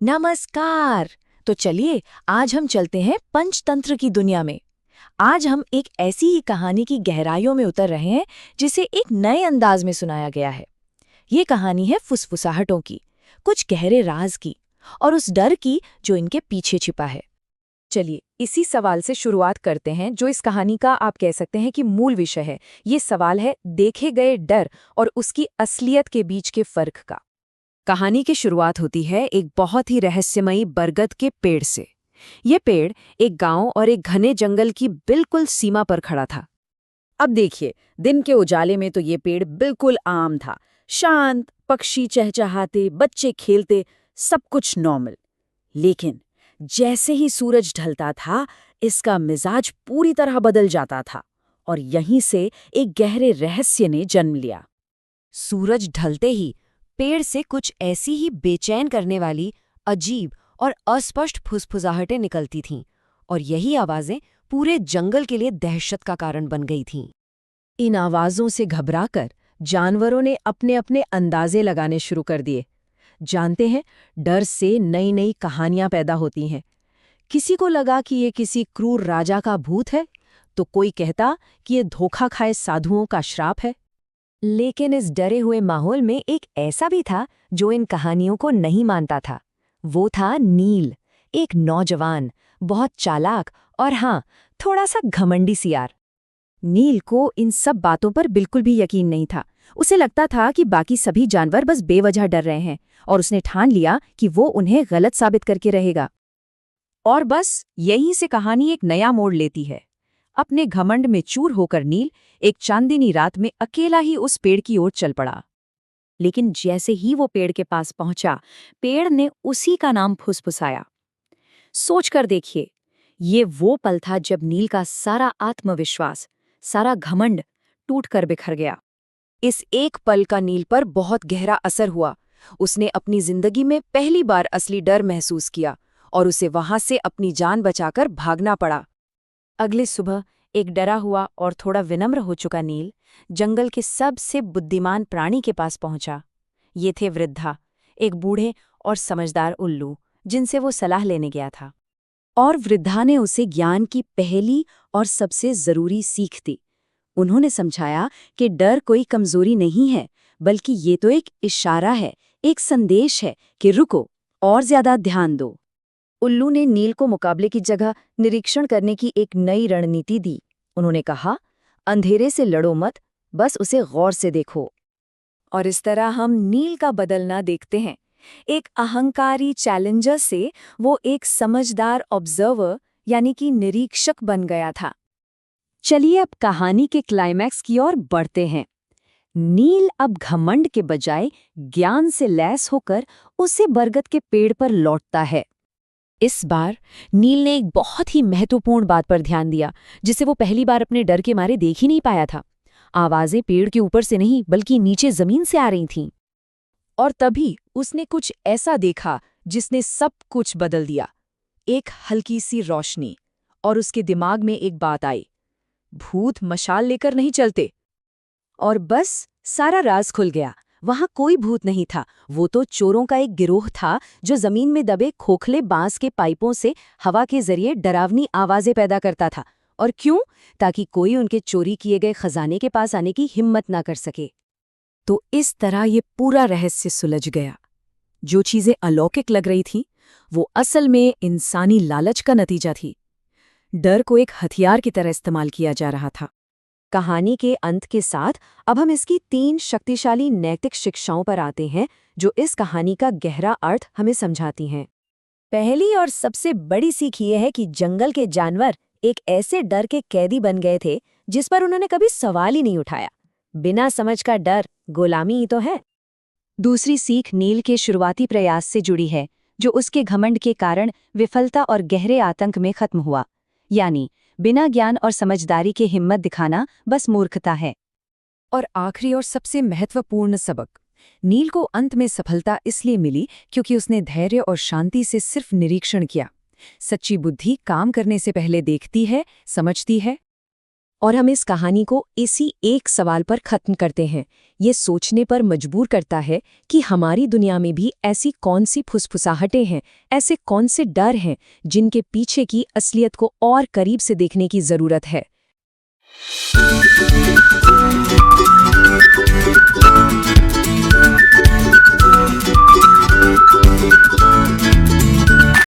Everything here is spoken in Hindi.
नमस्कार। तो चलिए आज हम चलते हैं पंचतंत्र की दुनिया में। आज हम एक ऐसी ही कहानी की गहराइयों में उतर रहे हैं जिसे एक नए अंदाज में सुनाया गया है। ये कहानी है फुसफुसाहटों की, कुछ गहरे राज की और उस डर की जो इनके पीछे छिपा है। चलिए इसी सवाल से शुरुआत करते हैं जो इस कहानी का आप कह सकते हैं कि मूल विषय है। ये सवाल है देखे गए डर और उसकी असलियत के बीच के फर्क का। कहानी की शुरुआत होती है एक बहुत ही रहस्यमयी बरगद के पेड़ से। ये पेड़ एक गांव और एक घने जंगल की बिल्कुल सीमा पर खड़ा था। अब देखिए, दिन के उजाले में तो ये पेड़ बिल्कुल आम था, शांत, पक्षी चहचहाते, बच्चे खेलते, सब कुछ नॉर्मल। लेकिन जैसे ही सूरज ढलता था, इसका मिजाज पूरी तरह बदल जाता था और यहीं से एक गहरे रहस्य ने जन्म लिया। सूरज ढलते ही पेड़ से कुछ ऐसी ही बेचैन करने वाली, अजीब और अस्पष्ट फुसफुसाहटें निकलती थीं और यही आवाजें पूरे जंगल के लिए दहशत का कारण बन गई थीं। इन आवाजों से घबराकर जानवरों ने अपने अपने अंदाजे लगाने शुरू कर दिए। जानते हैं, डर से नई नई कहानियां पैदा होती हैं। किसी को लगा कि ये किसी क्रूर राजा का भूत है, तो कोई कहता कि ये धोखा खाए साधुओं का श्राप है। लेकिन इस डरे हुए माहौल में एक ऐसा भी था जो इन कहानियों को नहीं मानता था। वो था नील, एक नौजवान, बहुत चालाक और हाँ, थोड़ा सा घमंडी सियार। नील को इन सब बातों पर बिल्कुल भी यकीन नहीं था। उसे लगता था कि बाकी सभी जानवर बस बेवजह डर रहे हैं और उसने ठान लिया कि वो उन्हें गलत साबित करके रहेगा। और बस यहीं से कहानी एक नया मोड़ लेती है। अपने घमंड में चूर होकर नील एक चांदनी रात में अकेला ही उस पेड़ की ओर चल पड़ा। लेकिन जैसे ही वो पेड़ के पास पहुंचा, पेड़ ने उसी का नाम फुसफुसाया। सोचकर देखिए, ये वो पल था जब नील का सारा आत्मविश्वास, सारा घमंड टूटकर बिखर गया। इस एक पल का नील पर बहुत गहरा असर हुआ। उसने अपनी जिंदगी में पहली बार असली डर महसूस किया और उसे वहां से अपनी जान बचाकर भागना पड़ा। अगली सुबह एक डरा हुआ और थोड़ा विनम्र हो चुका नील जंगल के सबसे बुद्धिमान प्राणी के पास पहुंचा। ये थे वृद्धा, एक बूढ़े और समझदार उल्लू जिनसे वो सलाह लेने गया था। और वृद्धा ने उसे ज्ञान की पहली और सबसे जरूरी सीख दी। उन्होंने समझाया कि डर कोई कमजोरी नहीं है, बल्कि ये तो एक इशारा है, एक संदेश है कि रुको और ज्यादा ध्यान दो। उल्लू ने नील को मुकाबले की जगह निरीक्षण करने की एक नई रणनीति दी। उन्होंने कहा, अंधेरे से लड़ो मत, बस उसे गौर से देखो। और इस तरह हम नील का बदलना देखते हैं। एक अहंकारी चैलेंजर से वो एक समझदार ऑब्जर्वर यानी कि निरीक्षक बन गया था। चलिए अब कहानी के क्लाइमैक्स की ओर बढ़ते हैं। नील अब घमंड के बजाय ज्ञान से लैस होकर उसे बरगद के पेड़ पर लौटता है। इस बार नील ने एक बहुत ही महत्वपूर्ण बात पर ध्यान दिया जिसे वो पहली बार अपने डर के मारे देख ही नहीं पाया था। आवाजें पेड़ के ऊपर से नहीं बल्कि नीचे जमीन से आ रही थीं। और तभी उसने कुछ ऐसा देखा जिसने सब कुछ बदल दिया। एक हल्की सी रोशनी और उसके दिमाग में एक बात आई, भूत मशाल लेकर नहीं चलते। और बस सारा राज खुल गया। वहां कोई भूत नहीं था, वो तो चोरों का एक गिरोह था जो जमीन में दबे खोखले बांस के पाइपों से हवा के जरिए डरावनी आवाजें पैदा करता था। और क्यों? ताकि कोई उनके चोरी किए गए खजाने के पास आने की हिम्मत ना कर सके। तो इस तरह ये पूरा रहस्य सुलझ गया। जो चीजें अलौकिक लग रही थीं, वो असल में इंसानी लालच का नतीजा थी। डर को एक हथियार की तरह इस्तेमाल किया जा रहा था। कहानी के अंत के साथ अब हम इसकी 3 शक्तिशाली नैतिक शिक्षाओं पर आते हैं जो इस कहानी का गहरा अर्थ हमें समझाती हैं। पहली और सबसे बड़ी सीख ये है कि जंगल के जानवर एक ऐसे डर के कैदी बन गए थे जिस पर उन्होंने कभी सवाल ही नहीं उठाया। बिना समझ का डर गुलामी ही तो है। दूसरी सीख नील के शुरुआती प्रयास से जुड़ी है जो उसके घमंड के कारण विफलता और गहरे आतंक में खत्म हुआ। यानी बिना ज्ञान और समझदारी के हिम्मत दिखाना बस मूर्खता है। और आखिरी और सबसे महत्वपूर्ण सबक, नील को अंत में सफलता इसलिए मिली क्योंकि उसने धैर्य और शांति से सिर्फ निरीक्षण किया। सच्ची बुद्धि काम करने से पहले देखती है, समझती है और हम इस कहानी को इसी एक सवाल पर खत्म करते हैं। ये सोचने पर मजबूर करता है कि हमारी दुनिया में भी ऐसी कौन सी फुसफुसाहटें हैं, ऐसे कौन से डर हैं जिनके पीछे की असलियत को और करीब से देखने की ज़रूरत है।